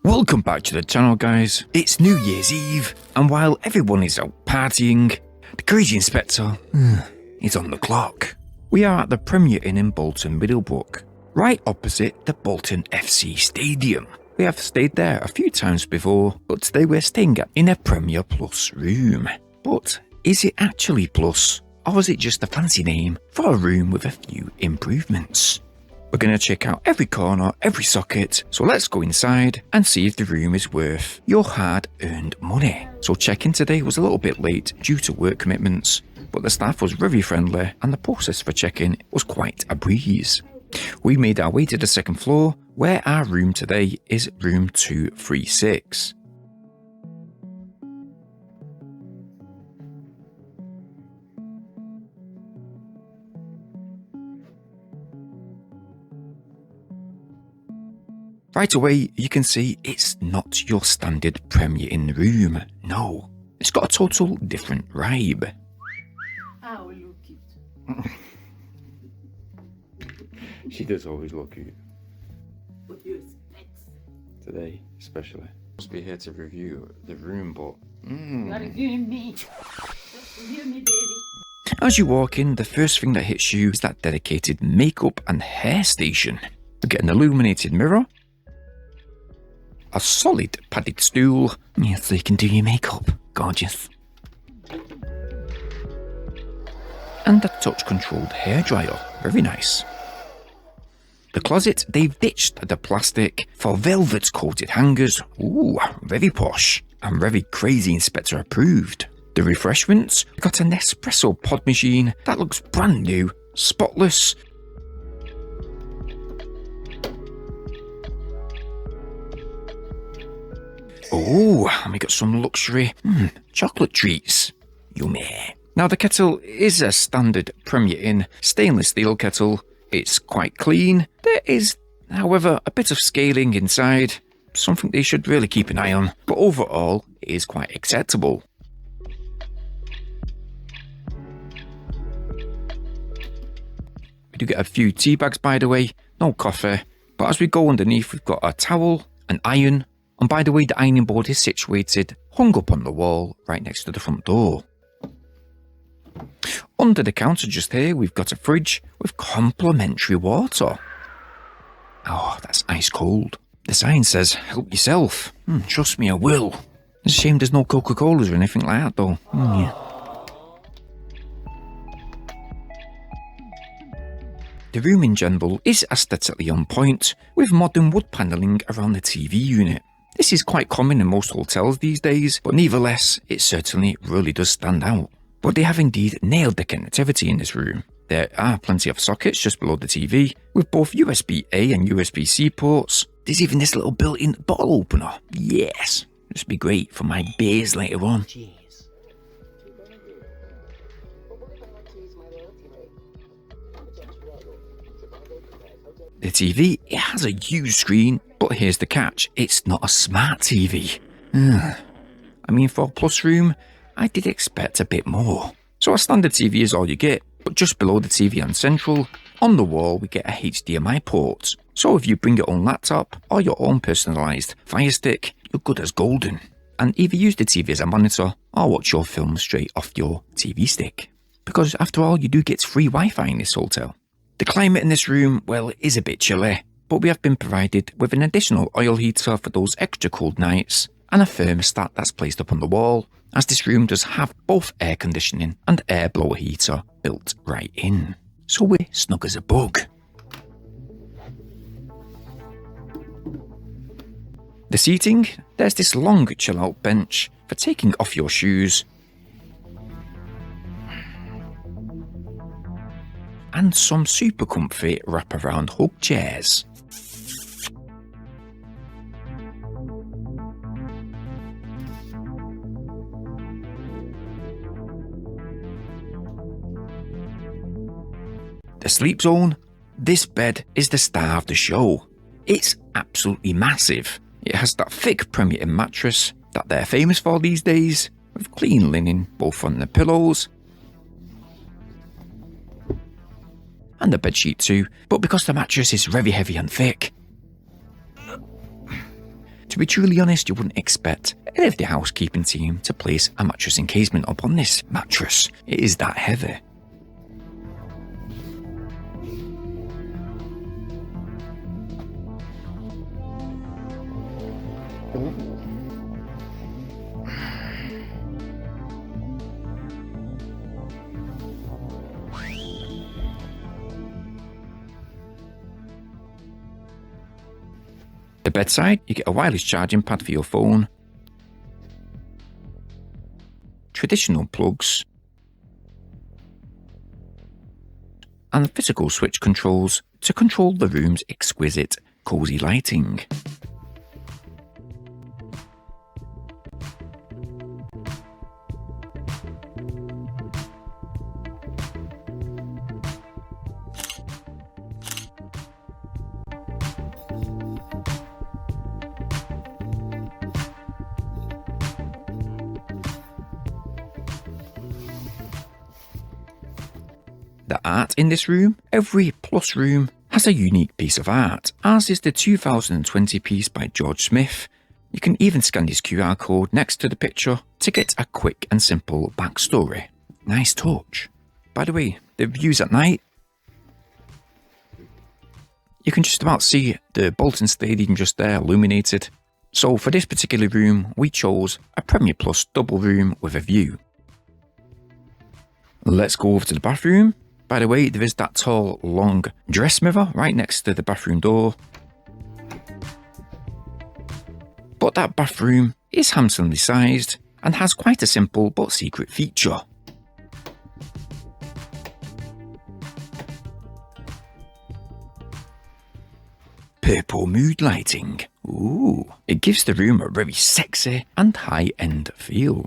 Welcome back to the channel, guys. It's New Year's Eve, and while everyone is out partying, the crazy inspector is on the clock. We are at the Premier Inn Bolton Middlebrook, right opposite the Bolton FC Stadium. We have stayed there a few times before, but today we're staying in a Premier Plus room. But is it actually Plus, or is it just a fancy name for a room with a few improvements? We're going to check out every corner, every socket, so let's go inside and see if the room is worth your hard-earned money. So check-in today was a little bit late due to work commitments, but the staff was very friendly and the process for check-in was quite a breeze. We made our way to the second floor, where our room today is room 236. Right away, you can see it's not your standard Premier Inn room. No, it's got a total different vibe. Oh, look it. She does always look cute. What do you expect? Today, especially. Must be here to review the room, but... You are reviewing me. Just review me, baby. As you walk in, the first thing that hits you is that dedicated makeup and hair station. You get an illuminated mirror, a solid padded stool, so you can do your makeup. Gorgeous. And a touch-controlled hairdryer. Very nice. The closet, they've ditched the plastic for velvet-coated hangers. Ooh, very posh. And very crazy inspector approved. The refreshments, got an espresso pod machine that looks brand new, spotless. Oh, and we got some luxury chocolate treats. Yummy. Now the kettle is a standard Premier Inn stainless steel kettle. It's quite clean. There is, however, a bit of scaling inside, something they should really keep an eye on, but overall it is quite acceptable. We do get a few tea bags, by the way, no coffee, but as we go underneath we've got a towel, an iron, and by the way, the ironing board is situated, hung up on the wall, right next to the front door. Under the counter just here, we've got a fridge with complimentary water. Oh, that's ice cold. The sign says, help yourself. Trust me, I will. It's a shame there's no Coca-Colas or anything like that, though. Yeah. The room in general is aesthetically on point, with modern wood panelling around the TV unit. This is quite common in most hotels these days, but nevertheless, it certainly really does stand out. But they have indeed nailed the connectivity in this room. There are plenty of sockets just below the TV, with both USB-A and USB-C ports. There's even this little built-in bottle opener. Yes, this would be great for my beers later on. Cheers. The TV, it has a huge screen, but here's the catch, it's not a smart TV. I mean, for a plus room, I did expect a bit more. So a standard TV is all you get, but just below the TV and central, on the wall we get a HDMI port. So if you bring your own laptop or your own personalised Fire Stick, you're good as golden. And either use the TV as a monitor or watch your film straight off your TV stick. Because after all, you do get free Wi-Fi in this hotel. The climate in this room, well, is a bit chilly, but we have been provided with an additional oil heater for those extra cold nights and a thermostat that's placed up on the wall, as this room does have both air conditioning and air blower heater built right in. So we're snug as a bug. The seating, there's this long chill out bench for taking off your shoes, and some super comfy wraparound hug chairs. The sleep zone, this bed is the star of the show. It's absolutely massive. It has that thick Premier Inn mattress that they're famous for these days, with clean linen both on the pillows and the bedsheet too, but because the mattress is very heavy and thick, To be truly honest, you wouldn't expect any of the housekeeping team to place a mattress encasement upon this mattress. It is that heavy. The bedside, you get a wireless charging pad for your phone, traditional plugs, and physical switch controls to control the room's exquisite, cosy lighting. The art in this room, every plus room has a unique piece of art, as is the 2020 piece by George Smith. You can even scan this QR code next to the picture to get a quick and simple backstory. Nice touch. By the way, the views at night, you can just about see the Bolton Stadium just there illuminated. So for this particular room, we chose a Premier Plus double room with a view. Let's go over to the bathroom. By the way, there is that tall, long dress mirror right next to the bathroom door. But that bathroom is handsomely sized and has quite a simple but secret feature. Purple mood lighting. Ooh, it gives the room a very sexy and high-end feel.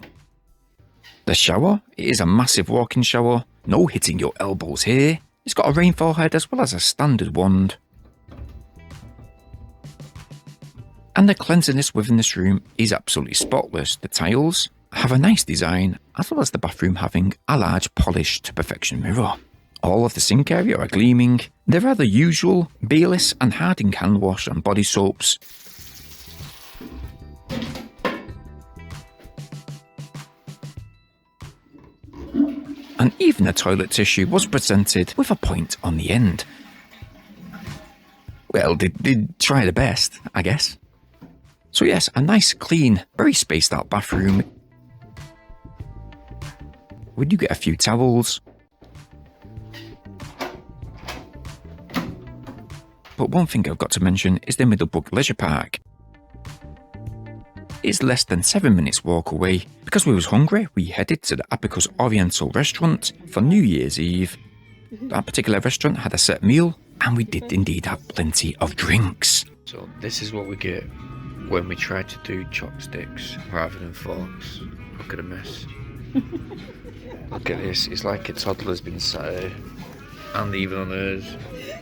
The shower is a massive walk-in shower, no hitting your elbows here. It's got a rainfall head as well as a standard wand. And the cleanliness within this room is absolutely spotless. The tiles have a nice design, as well as the bathroom having a large polished to perfection mirror. All of the sink area are gleaming. There are the usual Baileys and Harding hand wash and body soaps. And even the toilet tissue was presented with a point on the end. Well, they did try the best, I guess. So yes, a nice, clean, very spaced out bathroom. We do get a few towels. But one thing I've got to mention is the Middlebrook Leisure Park. It's less than 7 minutes walk away. Because we was hungry, we headed to the Abacus Oriental restaurant for New Year's Eve. That particular restaurant had a set meal, and we did indeed have plenty of drinks. So this is what we get when we try to do chopsticks rather than forks. Look at the mess. Look at this, it's like a toddler's been sat here. And even on hers.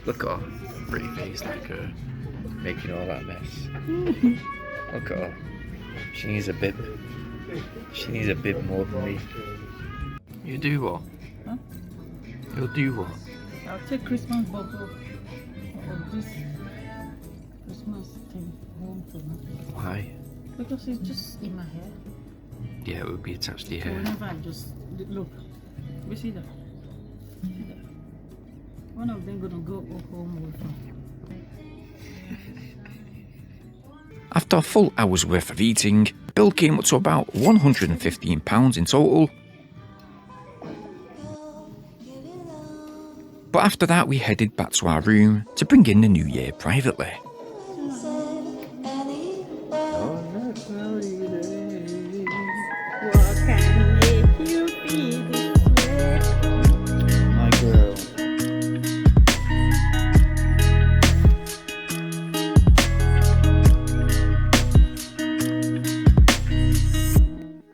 Look at her pretty face, like her, making all that mess. Look at her. She needs a bit more than me. You do what? Huh? You'll do what? I'll take Christmas bottle of this Christmas thing home for me. Why? Because it's just in my hair. Yeah, it would be attached to your So hair. whenever I just look, we see that. See that? One of them gonna go home with me. After a full hour's worth of eating, the bill came up to about £115 in total. But after that, we headed back to our room to bring in the new year privately. My girl.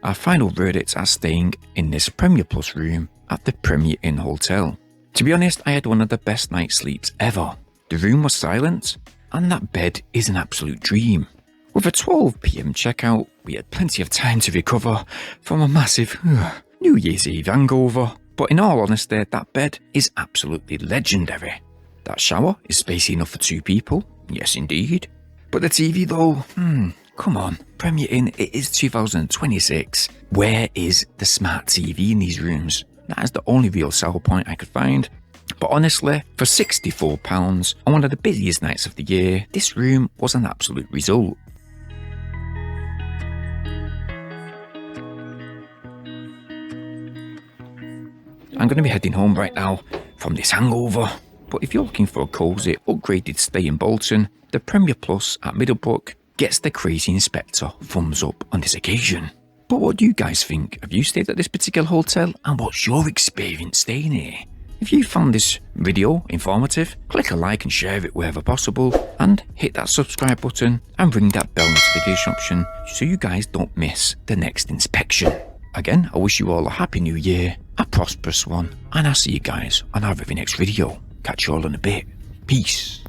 Our final verdicts are staying in this Premier Plus room at the Premier Inn Hotel. To be honest, I had one of the best night sleeps ever. The room was silent, and that bed is an absolute dream. With a 12 PM checkout, we had plenty of time to recover from a massive New Year's Eve hangover. But in all honesty, that bed is absolutely legendary. That shower is spacey enough for 2 people, yes indeed. But the TV though, Come on, Premier Inn, it is 2026. Where is the smart TV in these rooms? That is the only real sell point I could find. But honestly, for £64 on one of the busiest nights of the year, this room was an absolute result. I'm going to be heading home right now from this hangover. But if you're looking for a cosy, upgraded stay in Bolton, the Premier Plus at Middlebrook gets the Crazy Inspector thumbs up on this occasion. But what do you guys think? Have you stayed at this particular hotel? And what's your experience staying here? If you found this video informative, click a like and share it wherever possible, and hit that subscribe button and ring that bell notification option so you guys don't miss the next inspection. Again, I wish you all a happy new year, a prosperous one, and I'll see you guys on our very next video. Catch you all in a bit. Peace.